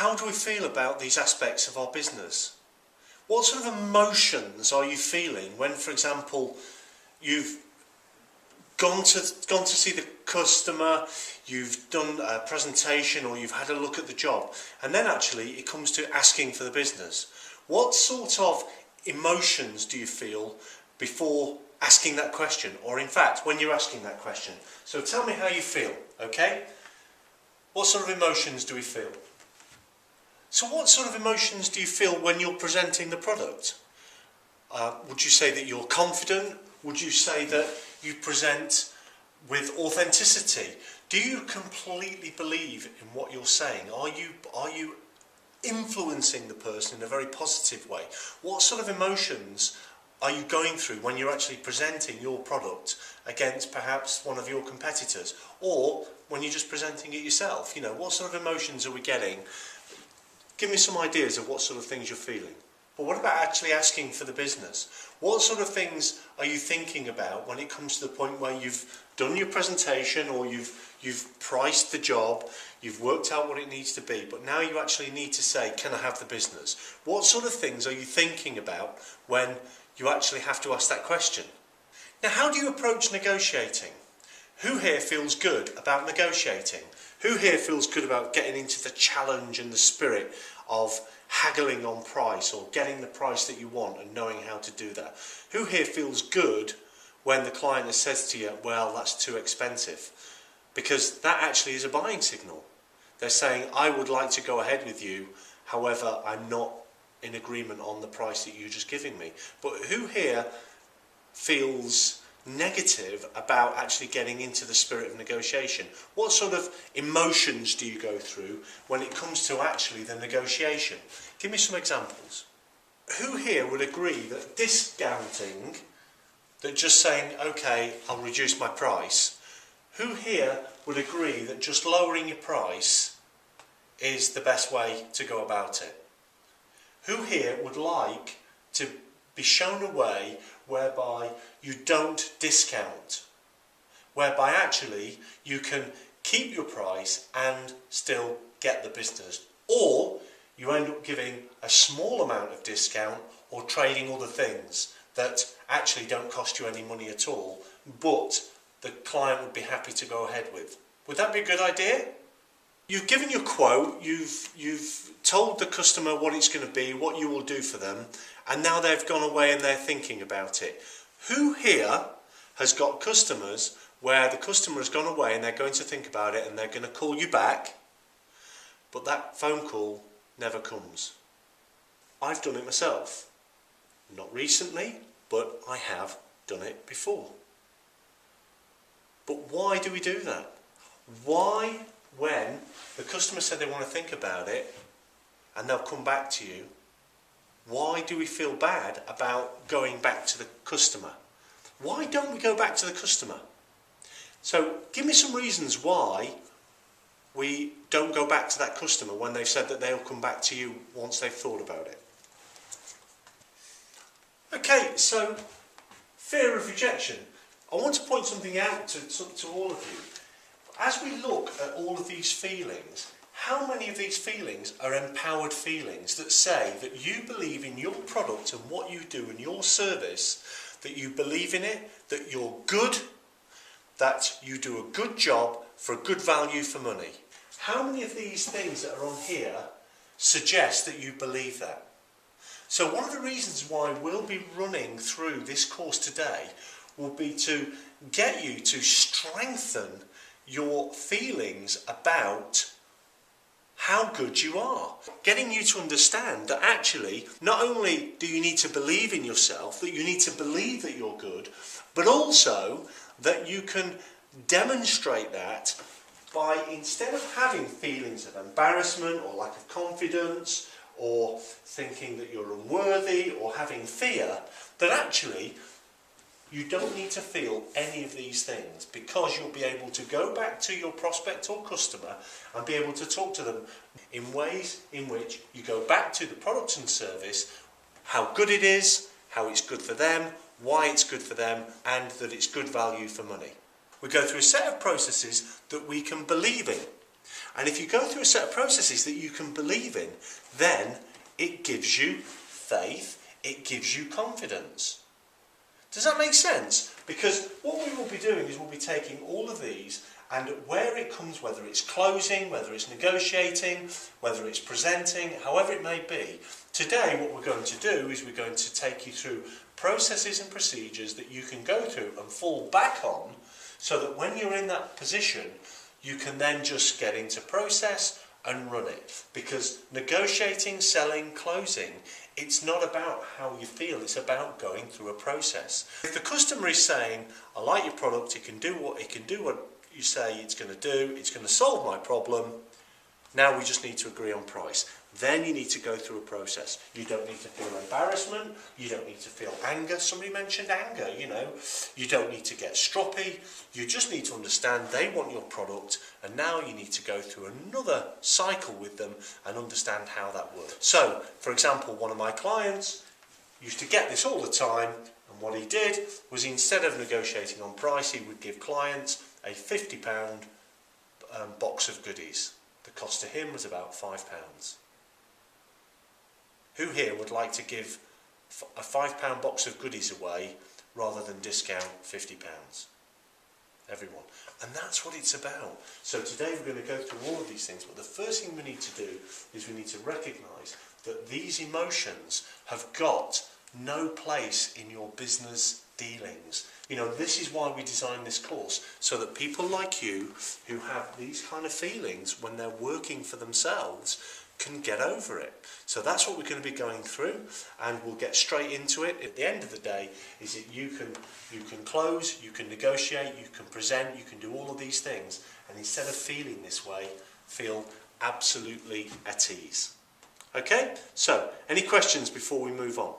how do we feel about these aspects of our business? What sort of emotions are you feeling when, for example, you've gone to see the customer, you've done a presentation or you've had a look at the job, and then actually it comes to asking for the business? What sort of emotions do you feel before asking that question, or in fact when you're asking that question? So tell me how you feel, okay? What sort of emotions do we feel? So what sort of emotions do you feel when you're presenting the product? Would you say that you're confident? Would you say that you present with authenticity? Do you completely believe in what you're saying? Are you influencing the person in a very positive way? What sort of emotions are you going through when you're actually presenting your product against perhaps one of your competitors, or when you're just presenting it yourself? You know, what sort of emotions are we getting? Give me some ideas of what sort of things you're feeling. But what about actually asking for the business? What sort of things are you thinking about when it comes to the point where you've done your presentation, or you've priced the job, you've worked out what it needs to be, but now you actually need to say, can I have the business? What sort of things are you thinking about when you actually have to ask that question? Now, how do you approach negotiating? Who here feels good about negotiating? Who here feels good about getting into the challenge and the spirit of haggling on price, or getting the price that you want and knowing how to do that? Who here feels good when the client has said to you, well, that's too expensive? Because that actually is a buying signal. They're saying, I would like to go ahead with you, however, I'm not in agreement on the price that you're just giving me. But who here feels negative about actually getting into the spirit of negotiation? What sort of emotions do you go through when it comes to actually the negotiation? Give me some examples. Who here would agree that discounting, that just saying, okay, I'll reduce my price, who here would agree that just lowering your price is the best way to go about it? Who here would like to be shown a way whereby you don't discount, whereby actually you can keep your price and still get the business, or you end up giving a small amount of discount or trading other things that actually don't cost you any money at all, but the client would be happy to go ahead with? Would that be a good idea? You've given your quote, you've told the customer what it's going to be, what you will do for them, and now they've gone away and they're thinking about it. Who here has got customers where the customer has gone away and they're going to think about it and they're going to call you back, but that phone call never comes? I've done it myself. Not recently, but I have done it before. But why do we do that? Why, when the customer said they want to think about it and they'll come back to you, why do we feel bad about going back to the customer? Why don't we go back to the customer? So give me some reasons why we don't go back to that customer when they've said that they'll come back to you once they've thought about it. Okay, so fear of rejection. I want to point something out to all of you. As we look at all of these feelings, how many of these feelings are empowered feelings that say that you believe in your product and what you do and your service, that you believe in it, that you're good, that you do a good job for a good value for money? How many of these things that are on here suggest that you believe that? So one of the reasons why we'll be running through this course today will be to get you to strengthen your feelings about how good you are. Getting you to understand that actually, not only do you need to believe in yourself, that you need to believe that you're good, but also that you can demonstrate that by, instead of having feelings of embarrassment or lack of confidence, or thinking that you're unworthy, or having fear, that actually you don't need to feel any of these things, because you'll be able to go back to your prospect or customer and be able to talk to them in ways in which you go back to the product and service, how good it is, how it's good for them, why it's good for them, and that it's good value for money. We go through a set of processes that we can believe in. And if you go through a set of processes that you can believe in, then it gives you faith, it gives you confidence. Does that make sense? Because what we will be doing is we'll be taking all of these, and where it comes, whether it's closing, whether it's negotiating, whether it's presenting, however it may be, today what we're going to do is we're going to take you through processes and procedures that you can go through and fall back on, so that when you're in that position, you can then just get into process and run it. Because negotiating, selling, closing, it's not about how you feel, it's about going through a process. If the customer is saying, I like your product, it can do what you say it's going to do, it's going to solve my problem, now we just need to agree on price. Then you need to go through a process. You don't need to feel embarrassment, you don't need to feel anger. Somebody mentioned anger, you don't need to get stroppy, you just need to understand they want your product, and now you need to go through another cycle with them and understand how that works. So, for example, one of my clients used to get this all the time, and what he did was, instead of negotiating on price, he would give clients a £50 box of goodies. The cost to him was about £5. Who here would like to give a £5 box of goodies away rather than discount £50? Everyone. And that's what it's about. So today we're going to go through all of these things, but the first thing we need to do is we need to recognise that these emotions have got no place in your business dealings. This is why we designed this course, so that people like you who have these kind of feelings when they're working for themselves can get over it. So that's what we're going to be going through, and we'll get straight into it. At the end of the day is that you can close, you can negotiate, you can present, you can do all of these things, and instead of feeling this way, feel absolutely at ease. Okay? So, any questions before we move on?